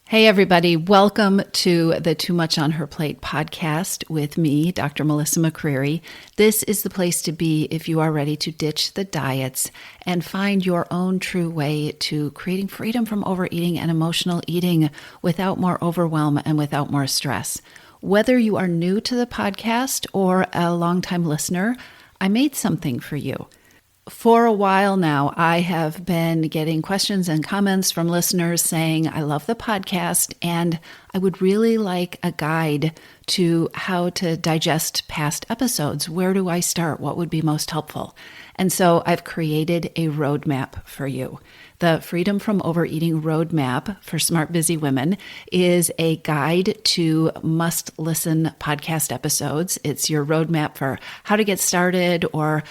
Hey, everybody. Welcome to the Too Much on Her Plate podcast with me, Dr. Melissa McCreary. This is the place to be if you are ready to ditch the diets and find your own true way to creating freedom from overeating and emotional eating without more overwhelm and without more stress. Whether you are new to the podcast or a longtime listener, I made something for you. For a while now, I have been getting questions and comments from listeners saying, I love the podcast and I would really like a guide to how to digest past episodes. Where do I start? What would be most helpful? And so I've created a roadmap for you. The Freedom from Overeating Roadmap for Smart Busy Women is a guide to must-listen podcast episodes. It's your roadmap for how to get started or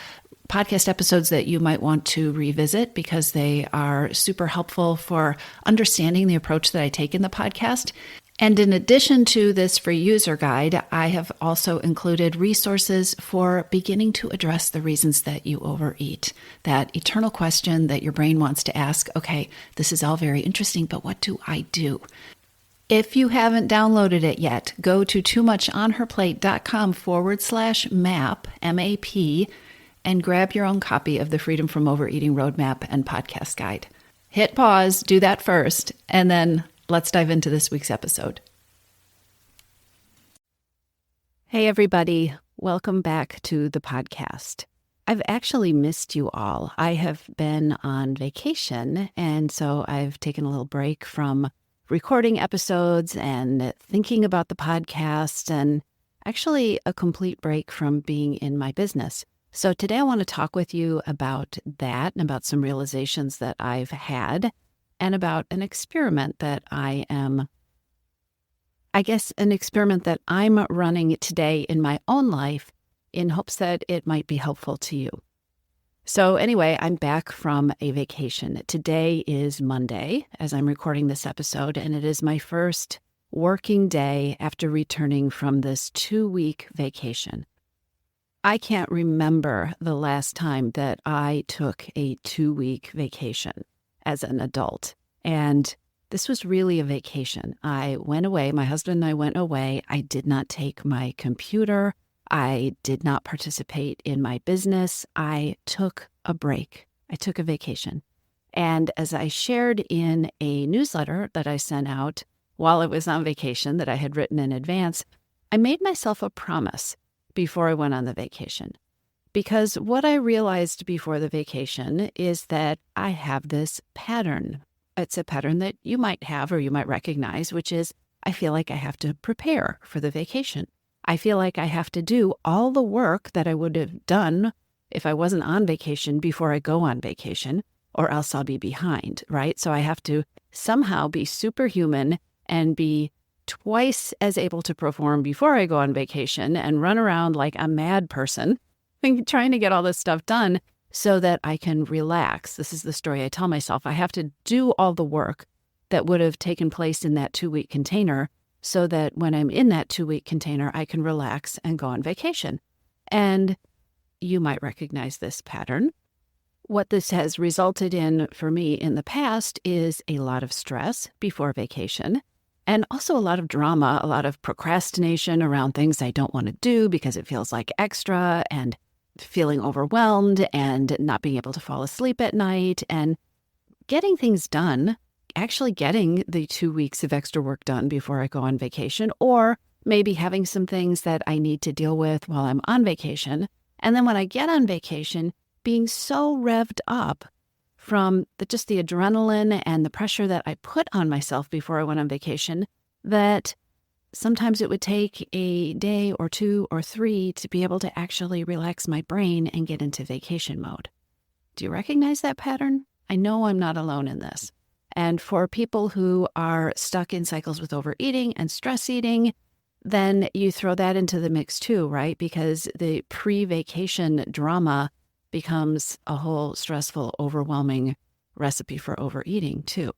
podcast episodes that you might want to revisit because they are super helpful for understanding the approach that I take in the podcast. And in addition to this free user guide, I have also included resources for beginning to address the reasons that you overeat. That eternal question that your brain wants to ask, okay, this is all very interesting, but what do I do? If you haven't downloaded it yet, go to toomuchonherplate.com/map, M-A-P, and grab your own copy of the Freedom from Overeating Roadmap and Podcast Guide. Hit pause, do that first, and then let's dive into this week's episode. Hey everybody, welcome back to the podcast. I've actually missed you all. I have been on vacation, and so I've taken a little break from recording episodes and thinking about the podcast, and actually a complete break from being in my business. So today I want to talk with you about that and about some realizations that I've had and about an experiment that an experiment that I'm running today in my own life in hopes that it might be helpful to you. So anyway, I'm back from a vacation. Today is Monday as I'm recording this episode, and it is my first working day after returning from this 2-week vacation. I can't remember the last time that I took a 2-week vacation as an adult. And this was really a vacation. I went away. My husband and I went away. I did not take my computer. I did not participate in my business. I took a break. I took a vacation. And as I shared in a newsletter that I sent out while I was on vacation that I had written in advance, I made myself a promise before I went on the vacation. Because what I realized before the vacation is that I have this pattern. It's a pattern that you might have or you might recognize, which is I feel like I have to prepare for the vacation. I feel like I have to do all the work that I would have done if I wasn't on vacation before I go on vacation, or else I'll be behind, right? So I have to somehow be superhuman and be twice as able to perform before I go on vacation and run around like a mad person trying to get all this stuff done so that I can relax. This is the story I tell myself. I have to do all the work that would have taken place in that 2-week container so that when I'm in that 2-week container, I can relax and go on vacation. And you might recognize this pattern. What this has resulted in for me in the past is a lot of stress before vacation. And also a lot of drama, a lot of procrastination around things I don't want to do because it feels like extra, and feeling overwhelmed and not being able to fall asleep at night and getting things done, actually getting the 2 weeks of extra work done before I go on vacation, or maybe having some things that I need to deal with while I'm on vacation. And then when I get on vacation, being so revved up from the adrenaline and the pressure that I put on myself before I went on vacation, that sometimes it would take a day or 2 or 3 to be able to actually relax my brain and get into vacation mode. Do you recognize that pattern? I know I'm not alone in this. And for people who are stuck in cycles with overeating and stress eating, then you throw that into the mix too, right? Because the pre-vacation drama becomes a whole stressful, overwhelming recipe for overeating too.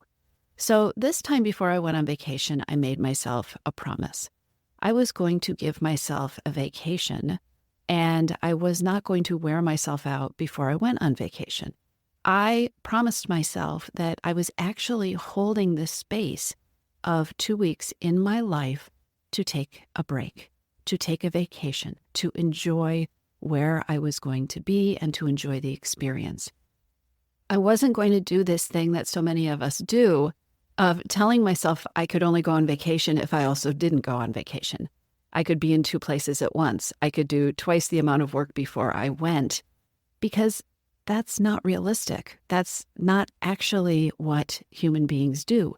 So this time before I went on vacation, I made myself a promise. I was going to give myself a vacation, and I was not going to wear myself out before I went on vacation. I promised myself that I was actually holding this space of 2 weeks in my life to take a break, to take a vacation, to enjoy where I was going to be and to enjoy the experience. I wasn't going to do this thing that so many of us do of telling myself I could only go on vacation if I also didn't go on vacation. I could be in 2 places at once. I could do twice the amount of work before I went, because that's not realistic. That's not actually what human beings do,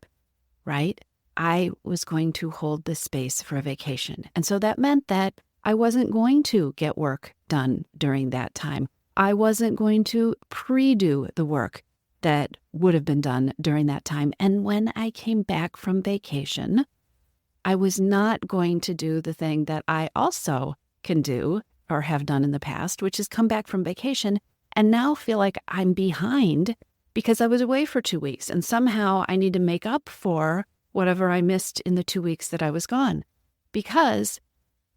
right? I was going to hold the space for a vacation. And so that meant that I wasn't going to get work done during that time. I wasn't going to pre-do the work that would have been done during that time. And when I came back from vacation, I was not going to do the thing that I also can do or have done in the past, which is come back from vacation and now feel like I'm behind because I was away for 2 weeks and somehow I need to make up for whatever I missed in the 2 weeks that I was gone, because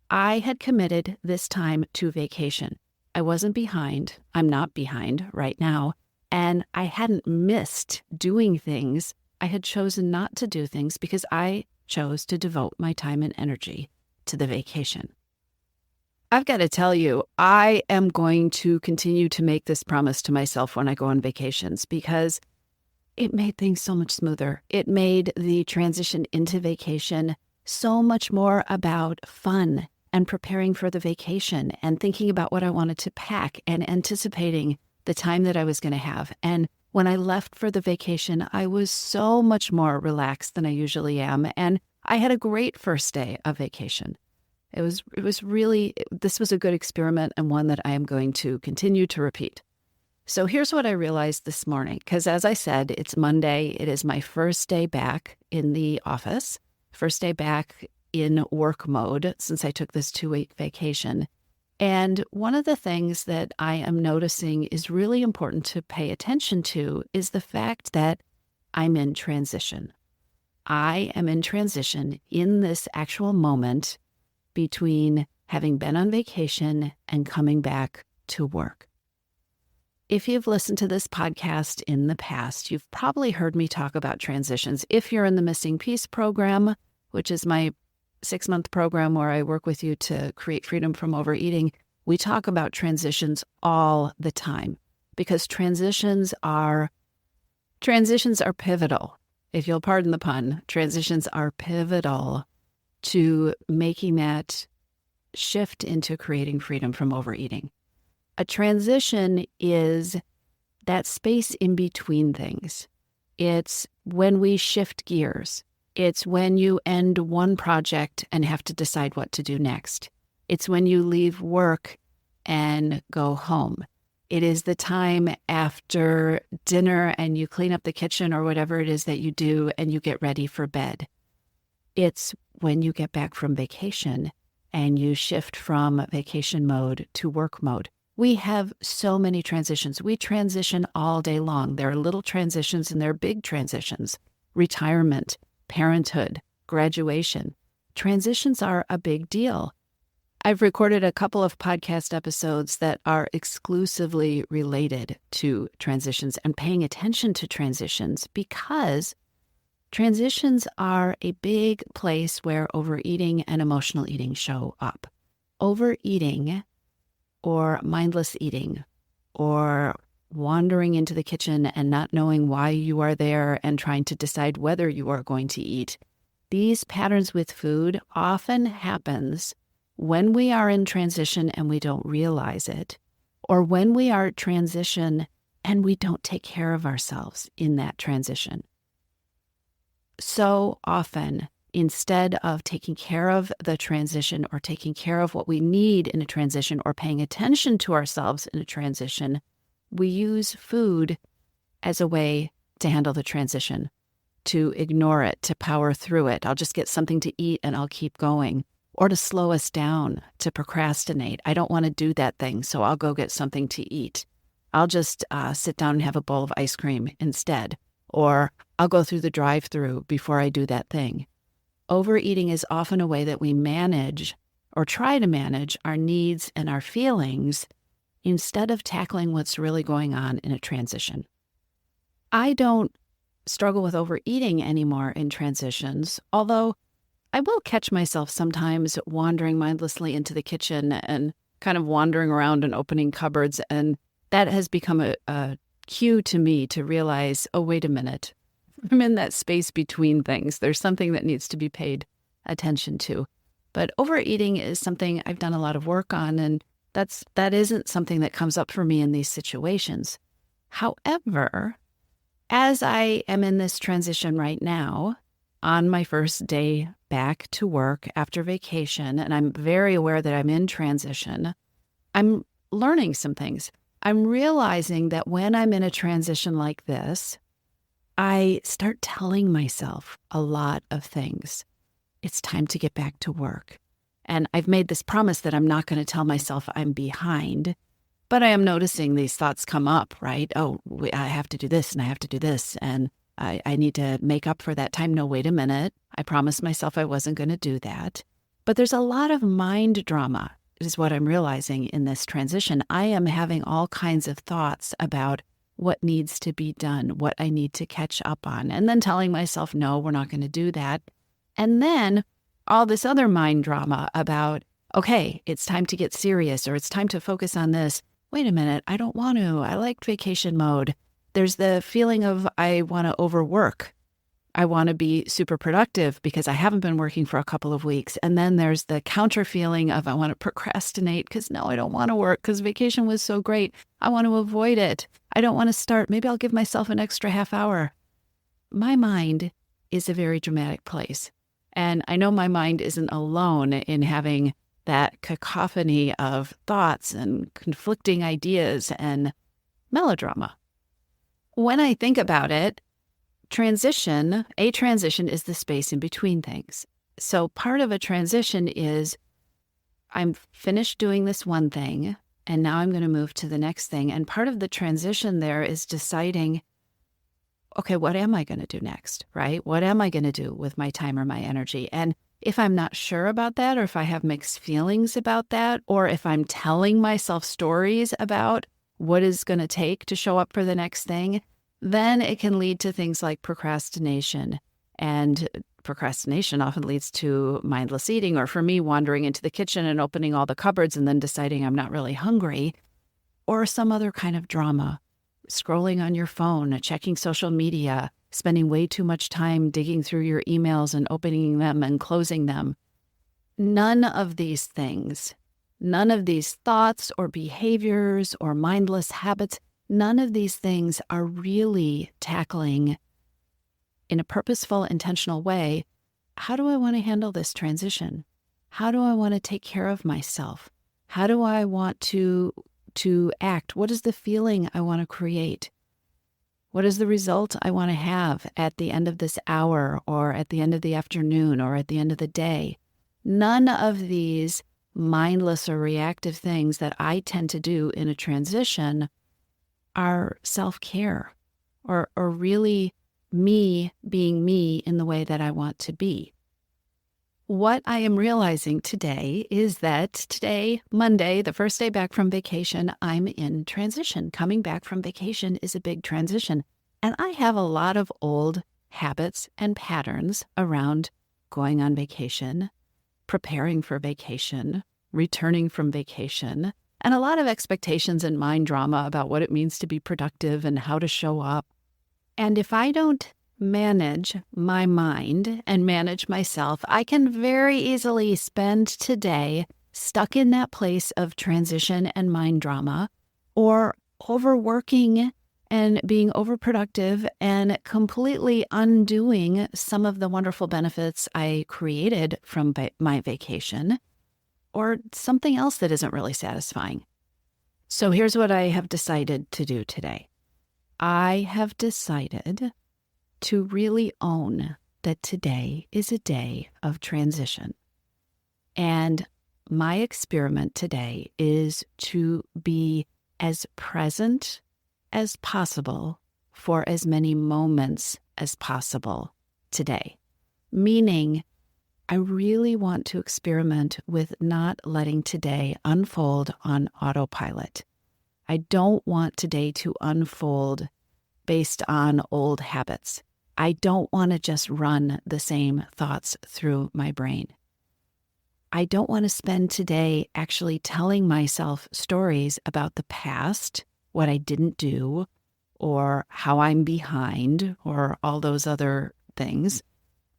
I had committed this time to vacation. I wasn't behind. I'm not behind right now. And I hadn't missed doing things. I had chosen not to do things because I chose to devote my time and energy to the vacation. I've got to tell you, I am going to continue to make this promise to myself when I go on vacations because it made things so much smoother. It made the transition into vacation so much more about fun and preparing for the vacation and thinking about what I wanted to pack and anticipating the time that I was going to have. And when I left for the vacation, I was so much more relaxed than I usually am. And I had a great first day of vacation. This was a good experiment and one that I am going to continue to repeat. So here's what I realized this morning, because as I said, it's Monday. It is my first day back in the office, first day back in work mode since I took this 2-week vacation. And one of the things that I am noticing is really important to pay attention to is the fact that I'm in transition. I am in transition in this actual moment between having been on vacation and coming back to work. If you've listened to this podcast in the past, you've probably heard me talk about transitions. If you're in the Missing Piece program, which is my 6-month program where I work with you to create freedom from overeating, we talk about transitions all the time because transitions are pivotal. If you'll pardon the pun, transitions are pivotal to making that shift into creating freedom from overeating. A transition is that space in between things. It's when we shift gears. It's when you end one project and have to decide what to do next. It's when you leave work and go home. It is the time after dinner and you clean up the kitchen or whatever it is that you do and you get ready for bed. It's when you get back from vacation and you shift from vacation mode to work mode. We have so many transitions. We transition all day long. There are little transitions and there are big transitions. Retirement, parenthood, graduation. Transitions are a big deal. I've recorded a couple of podcast episodes that are exclusively related to transitions and paying attention to transitions because transitions are a big place where overeating and emotional eating show up. Overeating or mindless eating or wandering into the kitchen and not knowing why you are there and trying to decide whether you are going to eat. These patterns with food often happens when we are in transition and we don't realize it, or when we are at transition and we don't take care of ourselves in that transition. So often, instead of taking care of the transition or taking care of what we need in a transition or paying attention to ourselves in a transition, we use food as a way to handle the transition, to ignore it, to power through it. I'll just get something to eat and I'll keep going. Or to slow us down, to procrastinate. I don't want to do that thing, so I'll go get something to eat. I'll just sit down and have a bowl of ice cream instead. Or I'll go through the drive-thru before I do that thing. Overeating is often a way that we manage or try to manage our needs and our feelings instead of tackling what's really going on in a transition. I don't struggle with overeating anymore in transitions, although I will catch myself sometimes wandering mindlessly into the kitchen and kind of wandering around and opening cupboards. And that has become a cue to me to realize, oh, wait a minute. I'm in that space between things. There's something that needs to be paid attention to. But overeating is something I've done a lot of work on, and that isn't something that comes up for me in these situations. However, as I am in this transition right now, on my first day back to work after vacation, and I'm very aware that I'm in transition, I'm learning some things. I'm realizing that when I'm in a transition like this, I start telling myself a lot of things. It's time to get back to work. And I've made this promise that I'm not going to tell myself I'm behind, but I am noticing these thoughts come up, right? Oh, I have to do this and I have to do this. And I need to make up for that time. No, wait a minute. I promised myself I wasn't going to do that. But there's a lot of mind drama, is what I'm realizing in this transition. I am having all kinds of thoughts about what needs to be done, what I need to catch up on, and then telling myself, no, we're not going to do that. And then all this other mind drama about, okay, it's time to get serious, or it's time to focus on this. Wait a minute, I don't want to. I like vacation mode. There's the feeling of I want to overwork. I want to be super productive because I haven't been working for a couple of weeks. And then there's the counter feeling of I want to procrastinate because no, I don't want to work because vacation was so great. I want to avoid it. I don't want to start. Maybe I'll give myself an extra half hour. My mind is a very dramatic place. And I know my mind isn't alone in having that cacophony of thoughts and conflicting ideas and melodrama. When I think about it, a transition is the space in between things. So part of a transition is I'm finished doing this one thing, and now I'm going to move to the next thing. And part of the transition there is deciding, okay, what am I going to do next, right? What am I going to do with my time or my energy? And if I'm not sure about that, or if I have mixed feelings about that, or if I'm telling myself stories about what is going to take to show up for the next thing, then it can lead to things like procrastination. And procrastination often leads to mindless eating, or for me, wandering into the kitchen and opening all the cupboards and then deciding I'm not really hungry, or some other kind of drama. Scrolling on your phone, checking social media, spending way too much time digging through your emails and opening them and closing them. None of these things, none of these thoughts or behaviors or mindless habits, none of these things are really tackling in a purposeful, intentional way, how do I want to handle this transition? How do I want to take care of myself? How do I want to act? What is the feeling I want to create? What is the result I want to have at the end of this hour, or at the end of the afternoon, or at the end of the day? None of these mindless or reactive things that I tend to do in a transition are self-care or really me being me in the way that I want to be. What I am realizing today is that today, Monday, the first day back from vacation, I'm in transition. Coming back from vacation is a big transition. And I have a lot of old habits and patterns around going on vacation, preparing for vacation, returning from vacation, and a lot of expectations and mind drama about what it means to be productive and how to show up. And if I don't manage my mind and manage myself, I can very easily spend today stuck in that place of transition and mind drama, or overworking and being overproductive and completely undoing some of the wonderful benefits I created from my vacation, or something else that isn't really satisfying. So here's what I have decided to do today. I have decided to really own that today is a day of transition. And my experiment today is to be as present as possible for as many moments as possible today. Meaning, I really want to experiment with not letting today unfold on autopilot. I don't want today to unfold based on old habits. I don't want to just run the same thoughts through my brain. I don't want to spend today actually telling myself stories about the past, what I didn't do, or how I'm behind, or all those other things.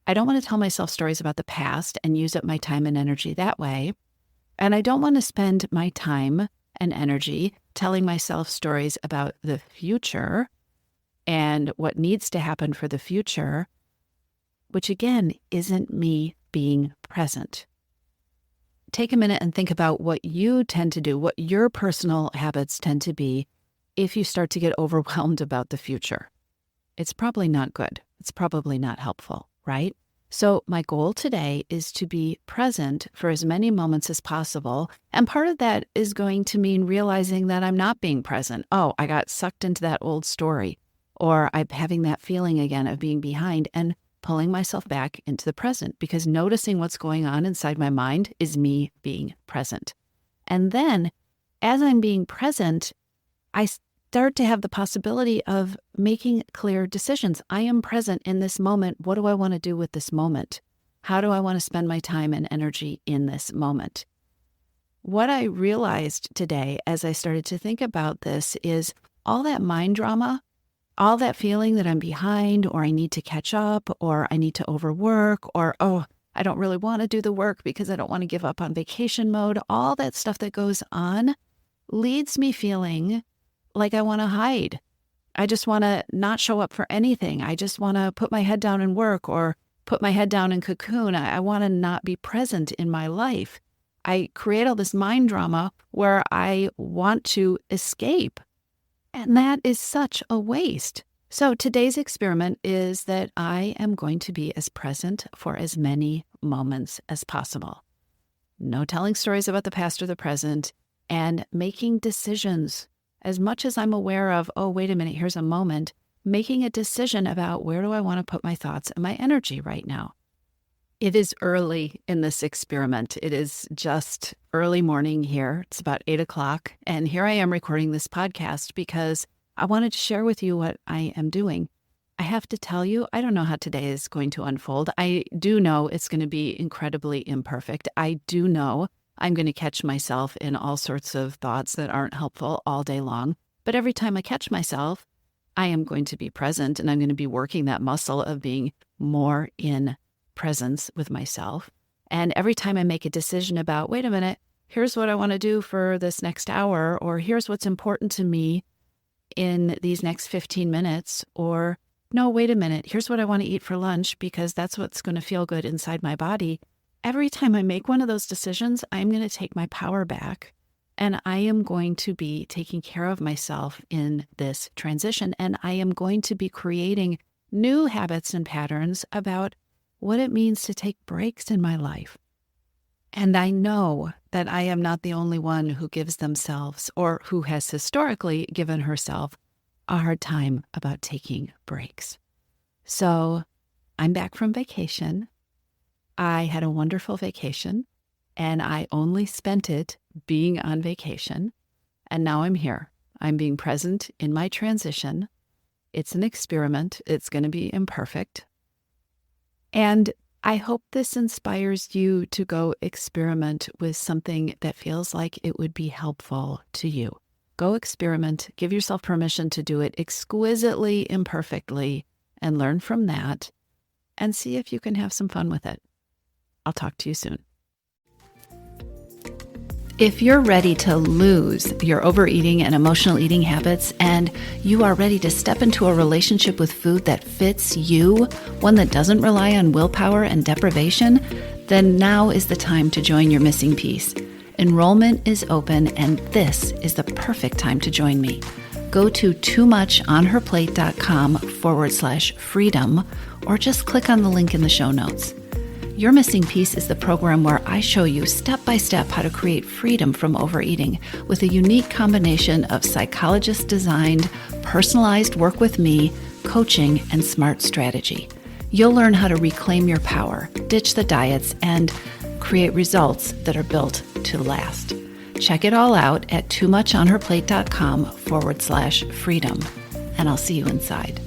I don't want to tell myself stories about the past and use up my time and energy that way. And I don't want to spend my time and energy telling myself stories about the future and what needs to happen for the future, which again isn't me being present. Take a minute and think about what you tend to do, what your personal habits tend to be if you start to get overwhelmed about the future. It's probably not good. It's probably not helpful, right? So my goal today is to be present for as many moments as possible. And part of that is going to mean realizing that I'm not being present. Oh, I got sucked into that old story, or I'm having that feeling again of being behind, and pulling myself back into the present, because noticing what's going on inside my mind is me being present. And then as I'm being present, I start to have the possibility of making clear decisions. I am present in this moment. What do I want to do with this moment? How do I want to spend my time and energy in this moment? What I realized today as I started to think about this is all that mind drama, all that feeling that I'm behind, or I need to catch up, or I need to overwork, or, oh, I don't really want to do the work because I don't want to give up on vacation mode. All that stuff that goes on leads me feeling like I want to hide. I just want to not show up for anything. I just want to put my head down and work, or put my head down and cocoon. I want to not be present in my life. I create all this mind drama where I want to escape. And that is such a waste. So today's experiment is that I am going to be as present for as many moments as possible. No telling stories about the past or the present, and making decisions. As much as I'm aware of, oh, wait a minute, here's a moment, making a decision about where do I want to put my thoughts and my energy right now. It is early in this experiment. It is just early morning here. It's about 8 o'clock. And here I am recording this podcast because I wanted to share with you what I am doing. I have to tell you, I don't know how today is going to unfold. I do know it's going to be incredibly imperfect. I do know I'm going to catch myself in all sorts of thoughts that aren't helpful all day long. But every time I catch myself, I am going to be present, and I'm going to be working that muscle of being more in presence with myself. And every time I make a decision about, wait a minute, here's what I want to do for this next hour, or here's what's important to me in these next 15 minutes, or no, wait a minute, here's what I want to eat for lunch because that's what's going to feel good inside my body. Every time I make one of those decisions, I'm going to take my power back, and I am going to be taking care of myself in this transition. And I am going to be creating new habits and patterns about what it means to take breaks in my life. And I know that I am not the only one who gives themselves, or who has historically given herself, a hard time about taking breaks. So I'm back from vacation. I had a wonderful vacation, and I only spent it being on vacation. And now I'm here. I'm being present in my transition. It's an experiment. It's going to be imperfect. And I hope this inspires you to go experiment with something that feels like it would be helpful to you. Go experiment, give yourself permission to do it exquisitely, imperfectly, and learn from that, and see if you can have some fun with it. I'll talk to you soon. If you're ready to lose your overeating and emotional eating habits, and you are ready to step into a relationship with food that fits you, one that doesn't rely on willpower and deprivation, then now is the time to join your missing piece. Enrollment is open, and this is the perfect time to join me. Go to toomuchonherplate.com/freedom, or just click on the link in the show notes. Your Missing Piece is the program where I show you step-by-step how to create freedom from overeating with a unique combination of psychologist-designed, personalized work with me, coaching, and smart strategy. You'll learn how to reclaim your power, ditch the diets, and create results that are built to last. Check it all out at toomuchonherplate.com/freedom, and I'll see you inside.